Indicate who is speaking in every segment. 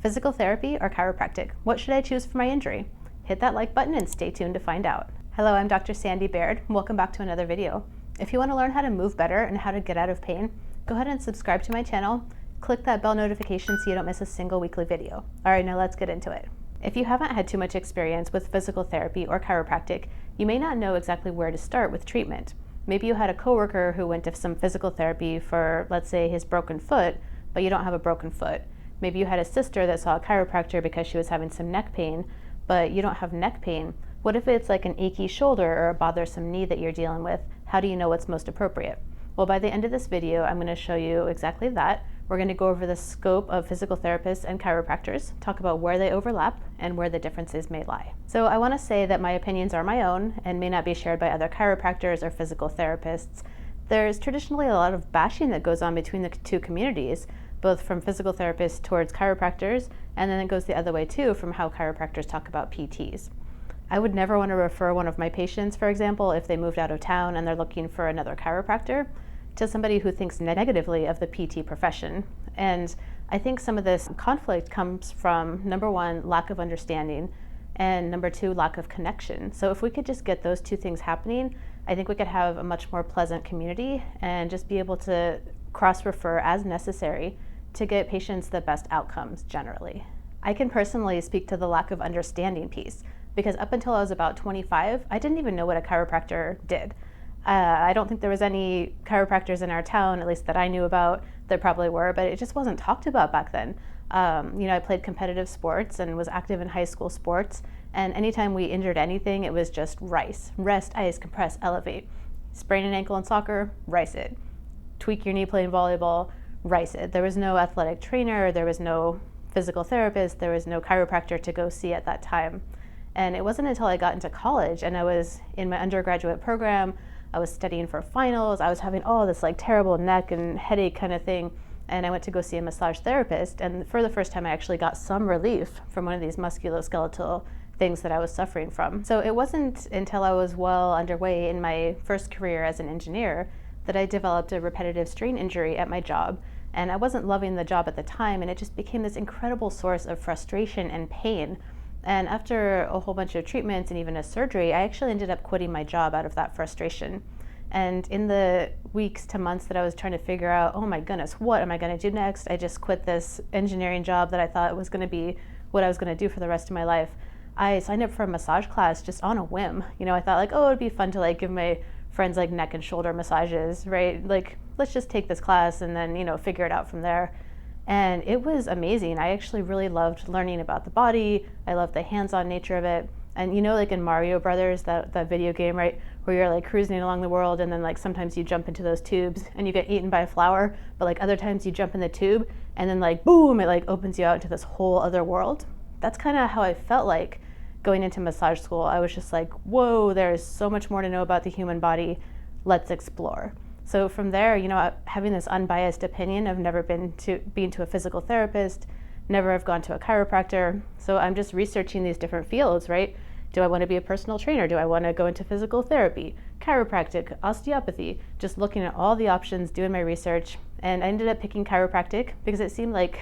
Speaker 1: Physical therapy or chiropractic? What should I choose for my injury? Hit that like button and stay tuned to find out. Hello, I'm Dr. Sandy Baird. Welcome back to another video. If you want to learn how to move better and how to get out of pain, go ahead and subscribe to my channel. Click that bell notification so you don't miss a single weekly video. All right, now let's get into it. If you haven't had too much experience with physical therapy or chiropractic, you may not know exactly where to start with treatment. Maybe you had a coworker who went to some physical therapy for, let's say, his broken foot, but you don't have a broken foot. Maybe you had a sister that saw a chiropractor because she was having some neck pain, but you don't have neck pain. What if it's like an achy shoulder or a bothersome knee that you're dealing with? How do you know what's most appropriate? Well, by the end of this video, I'm going to show you exactly that. We're going to go over the scope of physical therapists and chiropractors, talk about where they overlap and where the differences may lie. So I want to say that my opinions are my own and may not be shared by other chiropractors or physical therapists. There's traditionally a lot of bashing that goes on between the two communities, both from physical therapists towards chiropractors, and then it goes the other way too from how chiropractors talk about PTs. I would never want to refer one of my patients, for example, if they moved out of town and they're looking for another chiropractor, to somebody who thinks negatively of the PT profession. And I think some of this conflict comes from, number one, lack of understanding, and number two, lack of connection. So if we could just get those two things happening, I think we could have a much more pleasant community and just be able to cross-refer as necessary to get patients the best outcomes generally. I can personally speak to the lack of understanding piece, because up until I was about 25, I didn't even know what a chiropractor did. I don't think there was any chiropractors in our town, at least that I knew about. There probably were, but it just wasn't talked about back then. I played competitive sports and was active in high school sports, and anytime we injured anything, it was just RICE. Rest, ice, compress, elevate. Sprain an ankle in soccer, RICE it. Tweak your knee playing volleyball, RICE it. There was no athletic trainer, there was no physical therapist, there was no chiropractor to go see at that time. And it wasn't until I got into college and I was in my undergraduate program, I was studying for finals, I was having all this like terrible neck and headache kind of thing, and I went to go see a massage therapist, and for the first time I actually got some relief from one of these musculoskeletal things that I was suffering from. So it wasn't until I was well underway in my first career as an engineer that I developed a repetitive strain injury at my job. And I wasn't loving the job at the time, and it just became this incredible source of frustration and pain. And after a whole bunch of treatments and even a surgery, I actually ended up quitting my job out of that frustration. And in the weeks to months that I was trying to figure out, oh my goodness, what am I going to do next? I just quit this engineering job that I thought was going to be what I was going to do for the rest of my life. I signed up for a massage class just on a whim. I thought like, oh, it'd be fun to like give my friends like neck and shoulder massages, right? Like, let's just take this class and then, figure it out from there. And it was amazing. I actually really loved learning about the body. I loved the hands-on nature of it. And like in Mario Brothers, that video game, right, where you're like cruising along the world and then like sometimes you jump into those tubes and you get eaten by a flower, but like other times you jump in the tube and then like boom, it like opens you out into this whole other world. That's kind of how I felt like going into massage school. I was just like, whoa, there's so much more to know about the human body. Let's explore. So from there, having this unbiased opinion, I've never been to a physical therapist, never have gone to a chiropractor. So I'm just researching these different fields, right? Do I want to be a personal trainer? Do I want to go into physical therapy, chiropractic, osteopathy? Just looking at all the options, doing my research. And I ended up picking chiropractic because it seemed like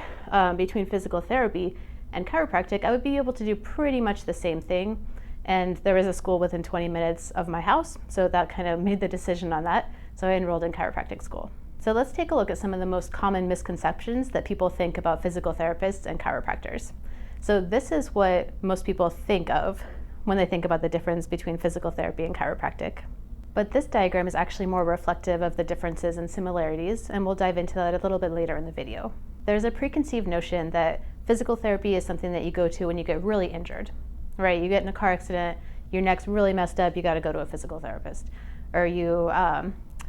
Speaker 1: between physical therapy and chiropractic, I would be able to do pretty much the same thing. And there was a school within 20 minutes of my house, so that kind of made the decision on that. So I enrolled in chiropractic school. So let's take a look at some of the most common misconceptions that people think about physical therapists and chiropractors. So this is what most people think of when they think about the difference between physical therapy and chiropractic. But this diagram is actually more reflective of the differences and similarities, and we'll dive into that a little bit later in the video. There's a preconceived notion that physical therapy is something that you go to when you get really injured, right? You get in a car accident, your neck's really messed up, you got to go to a physical therapist. Or you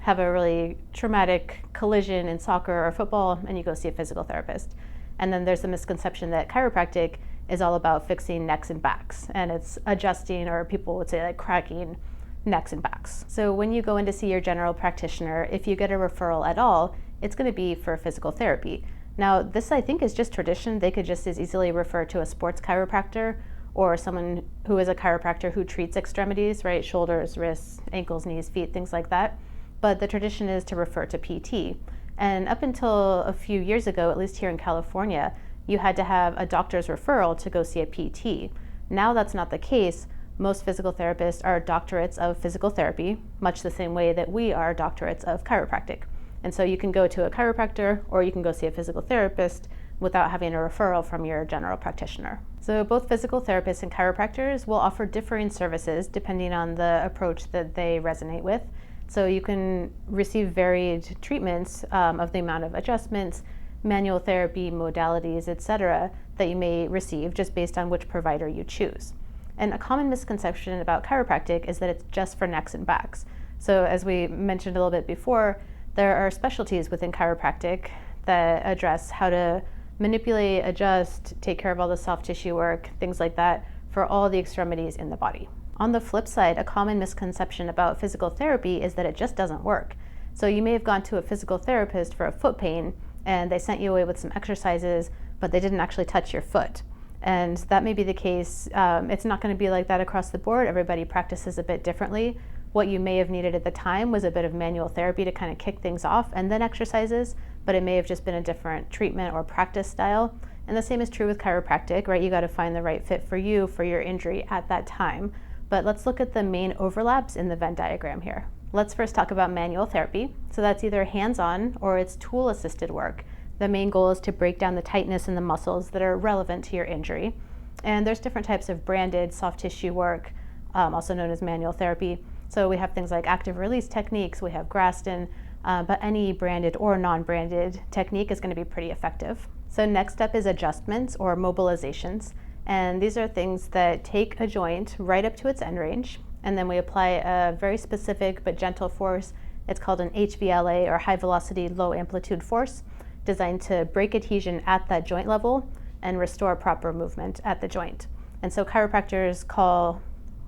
Speaker 1: have a really traumatic collision in soccer or football and you go see a physical therapist. And then there's the misconception that chiropractic is all about fixing necks and backs, and it's adjusting, or people would say like cracking necks and backs. So when you go in to see your general practitioner, if you get a referral at all, it's going to be for physical therapy. Now, this I think is just tradition. They could just as easily refer to a sports chiropractor or someone who is a chiropractor who treats extremities, right? Shoulders, wrists, ankles, knees, feet, things like that. But the tradition is to refer to PT. And up until a few years ago, at least here in California, you had to have a doctor's referral to go see a PT. Now that's not the case. Most physical therapists are doctorates of physical therapy, much the same way that we are doctorates of chiropractic. And so you can go to a chiropractor or you can go see a physical therapist without having a referral from your general practitioner. So both physical therapists and chiropractors will offer differing services depending on the approach that they resonate with. So you can receive varied treatments of the amount of adjustments, manual therapy, modalities, etc., that you may receive just based on which provider you choose. And a common misconception about chiropractic is that it's just for necks and backs. So as we mentioned a little bit before, there are specialties within chiropractic that address how to manipulate, adjust, take care of all the soft tissue work, things like that, for all the extremities in the body. On the flip side, a common misconception about physical therapy is that it just doesn't work. So you may have gone to a physical therapist for a foot pain and they sent you away with some exercises, but they didn't actually touch your foot. And that may be the case. It's not going to be like that across the board. Everybody practices a bit differently. What you may have needed at the time was a bit of manual therapy to kind of kick things off and then exercises, but it may have just been a different treatment or practice style. And the same is true with chiropractic, right? You got to find the right fit for you for your injury at that time. But let's look at the main overlaps in the Venn diagram here. Let's first talk about manual therapy. So that's either hands-on or it's tool-assisted work. The main goal is to break down the tightness in the muscles that are relevant to your injury. And there's different types of branded soft tissue work, also known as manual therapy. So we have things like active release techniques, we have Graston, but any branded or non-branded technique is going to be pretty effective. So next up is adjustments or mobilizations. And these are things that take a joint right up to its end range, and then we apply a very specific but gentle force. It's called an HVLA, or high velocity, low amplitude force, designed to break adhesion at that joint level and restore proper movement at the joint. And so chiropractors call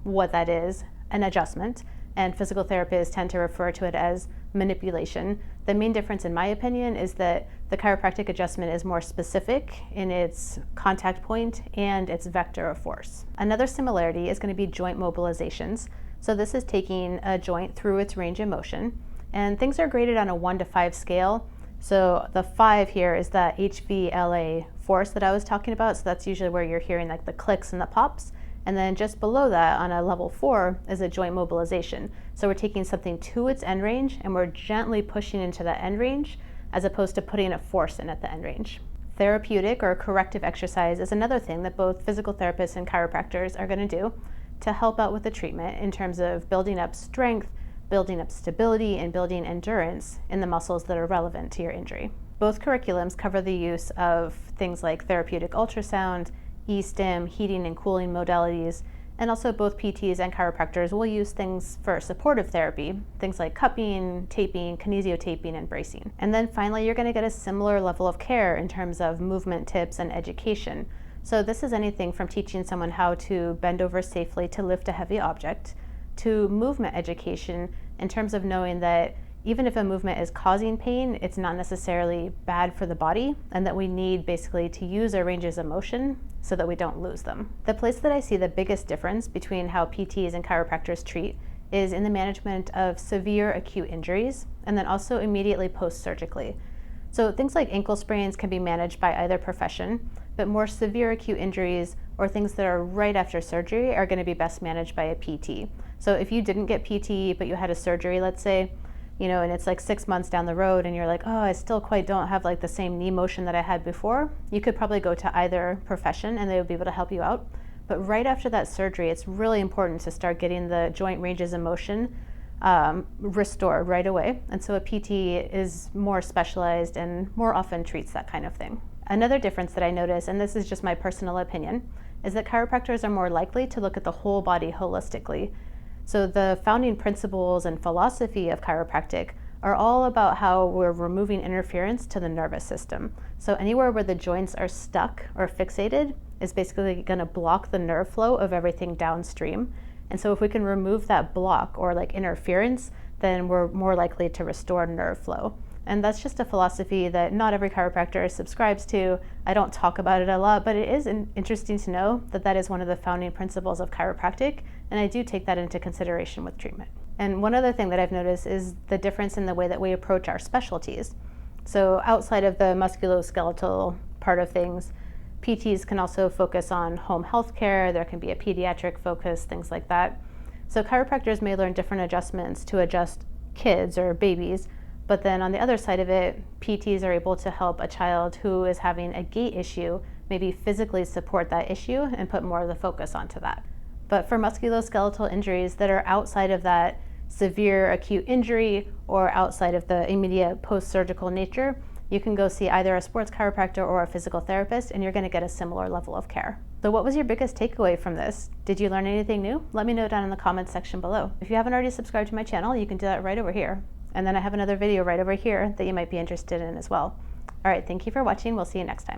Speaker 1: what that is an adjustment, and physical therapists tend to refer to it as manipulation. The main difference, in my opinion, is that the chiropractic adjustment is more specific in its contact point and its vector of force. Another similarity is going to be joint mobilizations. So this is taking a joint through its range of motion, and things are graded on a 1 to 5 scale. So the 5 here is that HVLA force that I was talking about. So that's usually where you're hearing like the clicks and the pops. And then just below that on a level 4 is a joint mobilization. So we're taking something to its end range and we're gently pushing into that end range as opposed to putting a force in at the end range. Therapeutic or corrective exercise is another thing that both physical therapists and chiropractors are going to do to help out with the treatment in terms of building up strength, building up stability, and building endurance in the muscles that are relevant to your injury. Both curriculums cover the use of things like therapeutic ultrasound, e-stim, heating and cooling modalities, and also both PTs and chiropractors will use things for supportive therapy, things like cupping, taping, kinesiotaping, and bracing. And then finally, you're going to get a similar level of care in terms of movement tips and education. So this is anything from teaching someone how to bend over safely to lift a heavy object, to movement education in terms of knowing that even if a movement is causing pain, it's not necessarily bad for the body, and that we need basically to use our ranges of motion so that we don't lose them. The place that I see the biggest difference between how PTs and chiropractors treat is in the management of severe acute injuries, and then also immediately post-surgically. So things like ankle sprains can be managed by either profession, but more severe acute injuries or things that are right after surgery are going to be best managed by a PT. So if you didn't get PT, but you had a surgery, let's say, and it's like 6 months down the road and you're like, oh, I still quite don't have like the same knee motion that I had before, you could probably go to either profession and they would be able to help you out. But right after that surgery, it's really important to start getting the joint ranges of motion restored right away. And so a PT is more specialized and more often treats that kind of thing. Another difference that I notice, and this is just my personal opinion, is that chiropractors are more likely to look at the whole body holistically. So the founding principles and philosophy of chiropractic are all about how we're removing interference to the nervous system. So anywhere where the joints are stuck or fixated is basically going to block the nerve flow of everything downstream. And so if we can remove that block or like interference, then we're more likely to restore nerve flow. And that's just a philosophy that not every chiropractor subscribes to. I don't talk about it a lot, but it is interesting to know that that is one of the founding principles of chiropractic, and I do take that into consideration with treatment. And one other thing that I've noticed is the difference in the way that we approach our specialties. So outside of the musculoskeletal part of things, PTs can also focus on home health care. There can be a pediatric focus, things like that. So chiropractors may learn different adjustments to adjust kids or babies, but then on the other side of it, PTs are able to help a child who is having a gait issue, maybe physically support that issue and put more of the focus onto that. But for musculoskeletal injuries that are outside of that severe acute injury or outside of the immediate post-surgical nature, you can go see either a sports chiropractor or a physical therapist, and you're going to get a similar level of care. So what was your biggest takeaway from this? Did you learn anything new? Let me know down in the comments section below. If you haven't already subscribed to my channel, you can do that right over here. And then I have another video right over here that you might be interested in as well. All right, thank you for watching. We'll see you next time.